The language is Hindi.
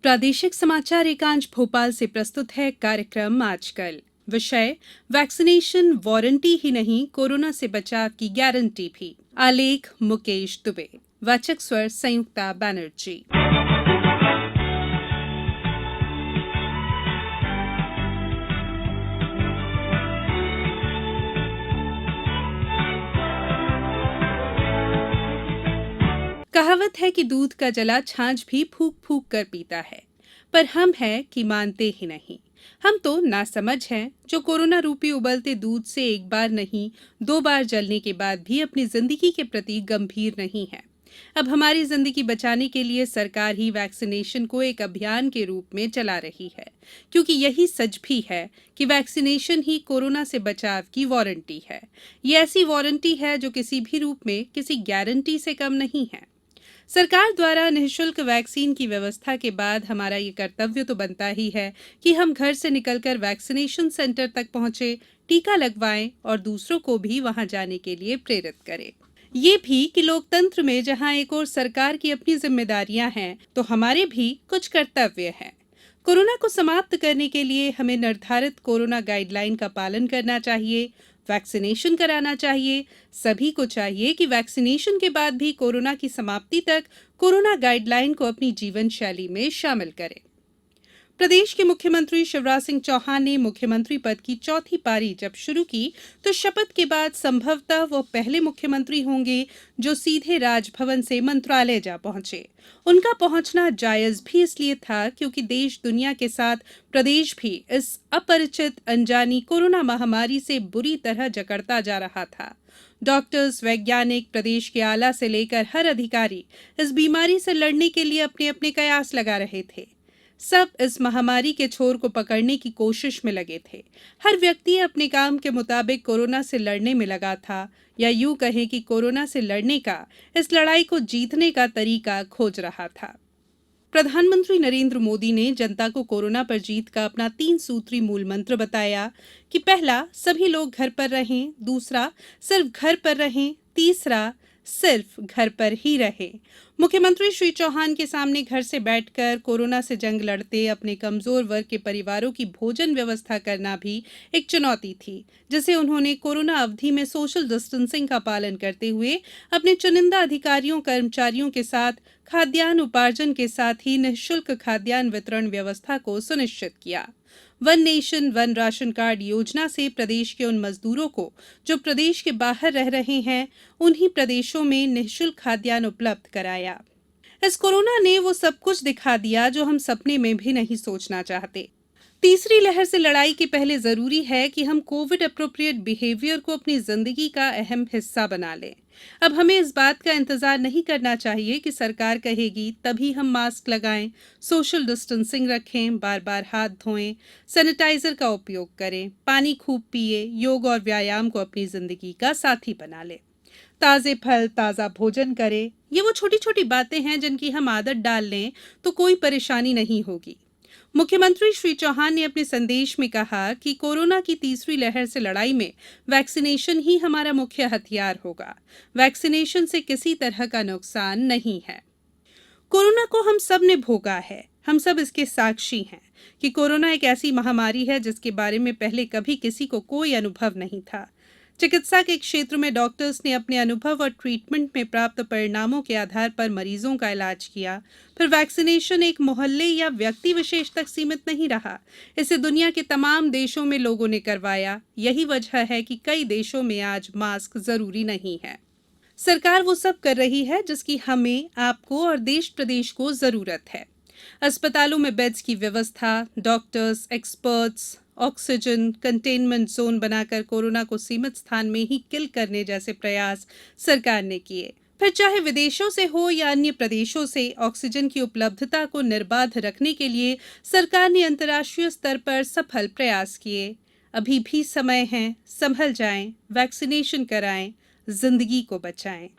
प्रादेशिक समाचार एकांश भोपाल से प्रस्तुत है कार्यक्रम आजकल। विषय वैक्सीनेशन वारंटी ही नहीं, कोरोना से बचाव की गारंटी भी। आलेख मुकेश दुबे। वाचक स्वर संयुक्ता बनर्जी। कहावत है कि दूध का जला छाछ भी फूंक फूंक कर पीता है, पर हम हैं कि मानते ही नहीं। हम तो नासमझ हैं जो कोरोना रूपी उबलते दूध से एक बार नहीं, दो बार जलने के बाद भी अपनी जिंदगी के प्रति गंभीर नहीं है। अब हमारी जिंदगी बचाने के लिए सरकार ही वैक्सीनेशन को एक अभियान के रूप में चला रही है, क्योंकि यही सच भी है कि वैक्सीनेशन ही कोरोना से बचाव की वारंटी है। ये ऐसी वारंटी है जो किसी भी रूप में किसी गारंटी से कम नहीं है। सरकार द्वारा निःशुल्क वैक्सीन की व्यवस्था के बाद हमारा ये कर्तव्य तो बनता ही है कि हम घर से निकलकर वैक्सीनेशन सेंटर तक पहुंचे, टीका लगवाएं और दूसरों को भी वहां जाने के लिए प्रेरित करें। ये भी कि लोकतंत्र में जहां एक और सरकार की अपनी जिम्मेदारियां हैं, तो हमारे भी कुछ कर्तव्य हैं। कोरोना को समाप्त करने के लिए हमें निर्धारित कोरोना गाइडलाइन का पालन करना चाहिए, वैक्सीनेशन कराना चाहिए। सभी को चाहिए कि वैक्सीनेशन के बाद भी कोरोना की समाप्ति तक कोरोना गाइडलाइन को अपनी जीवन शैली में शामिल करें। प्रदेश के मुख्यमंत्री शिवराज सिंह चौहान ने मुख्यमंत्री पद की चौथी पारी जब शुरू की, तो शपथ के बाद संभवतः वो पहले मुख्यमंत्री होंगे जो सीधे राजभवन से मंत्रालय जा पहुंचे। उनका पहुंचना जायज भी इसलिए था क्योंकि देश दुनिया के साथ प्रदेश भी इस अपरिचित अनजानी कोरोना महामारी से बुरी तरह जकड़ता जा रहा था। डॉक्टर्स, वैज्ञानिक, प्रदेश के आला से लेकर हर अधिकारी इस बीमारी से लड़ने के लिए अपने अपने कयास लगा रहे थे। सब इस महामारी के छोर को पकड़ने की कोशिश में लगे थे। हर व्यक्ति अपने काम के मुताबिक कोरोना से लड़ने में लगा था, या यूं कहें कि कोरोना से लड़ने का, इस लड़ाई को जीतने का तरीका खोज रहा था। प्रधानमंत्री नरेंद्र मोदी ने जनता को कोरोना पर जीत का अपना 3 सूत्री मूल मंत्र बताया कि पहला, सभी लोग घर पर रहें, दूसरा, सिर्फ घर पर रहें, तीसरा, सिर्फ घर पर ही रहें। मुख्यमंत्री श्री चौहान के सामने घर से बैठकर कोरोना से जंग लड़ते अपने कमजोर वर्ग के परिवारों की भोजन व्यवस्था करना भी एक चुनौती थी, जिसे उन्होंने कोरोना अवधि में सोशल डिस्टेंसिंग का पालन करते हुए अपने चुनिंदा अधिकारियों कर्मचारियों के साथ खाद्यान्न उपार्जन के साथ ही निःशुल्क खाद्यान्न वितरण व्यवस्था को सुनिश्चित किया। One nation one ration card योजना से प्रदेश के उन मजदूरों को जो प्रदेश के बाहर रह रहे हैं, उन्हीं प्रदेशों में निःशुल्क खाद्यान्न उपलब्ध कराया। इस कोरोना ने वो सब कुछ दिखा दिया जो हम सपने में भी नहीं सोचना चाहते। तीसरी लहर से लड़ाई के पहले जरूरी है कि हम कोविड अप्रोप्रिएट बिहेवियर को अपनी जिंदगी का अहम हिस्सा बना लें। अब हमें इस बात का इंतजार नहीं करना चाहिए कि सरकार कहेगी तभी हम मास्क लगाएं, सोशल डिस्टेंसिंग रखें, बार बार हाथ धोएं, सैनिटाइजर का उपयोग करें, पानी खूब पिए, योग और व्यायाम को अपनी जिंदगी का साथी बना लें, ताजे फल, ताजा भोजन करें। ये वो छोटी छोटी बातें हैं जिनकी हम आदत डाल लें तो कोई परेशानी नहीं होगी। मुख्यमंत्री श्री चौहान ने अपने संदेश में कहा कि कोरोना की तीसरी लहर से लड़ाई में वैक्सीनेशन ही हमारा मुख्य हथियार होगा। वैक्सीनेशन से किसी तरह का नुकसान नहीं है। कोरोना को हम सब ने भोगा है। हम सब इसके साक्षी हैं कि कोरोना एक ऐसी महामारी है जिसके बारे में पहले कभी किसी को कोई अनुभव नहीं था। चिकित्सा के क्षेत्र में डॉक्टर्स ने अपने अनुभव और ट्रीटमेंट में प्राप्त परिणामों के आधार पर मरीजों का इलाज किया। फिर वैक्सीनेशन एक मोहल्ले या व्यक्ति विशेष तक सीमित नहीं रहा। इसे दुनिया के तमाम देशों में लोगों ने करवाया। यही वजह है कि कई देशों में आज मास्क जरूरी नहीं है। सरकार वो सब कर रही है जिसकी हमें, आपको और देश प्रदेश को जरूरत है। अस्पतालों में बेड्स की व्यवस्था, doctors, experts, oxygen, containment zone बनाकर कोरोना को सीमित स्थान में ही किल करने जैसे प्रयास सरकार ने किए। फिर चाहे विदेशों से हो या अन्य प्रदेशों से, ऑक्सीजन की उपलब्धता को निर्बाध रखने के लिए सरकार ने अंतर्राष्ट्रीय स्तर पर सफल प्रयास किए। अभी भी समय है, संभल जाएं, वैक्सीनेशन कराएं, जिंदगी को बचाएं।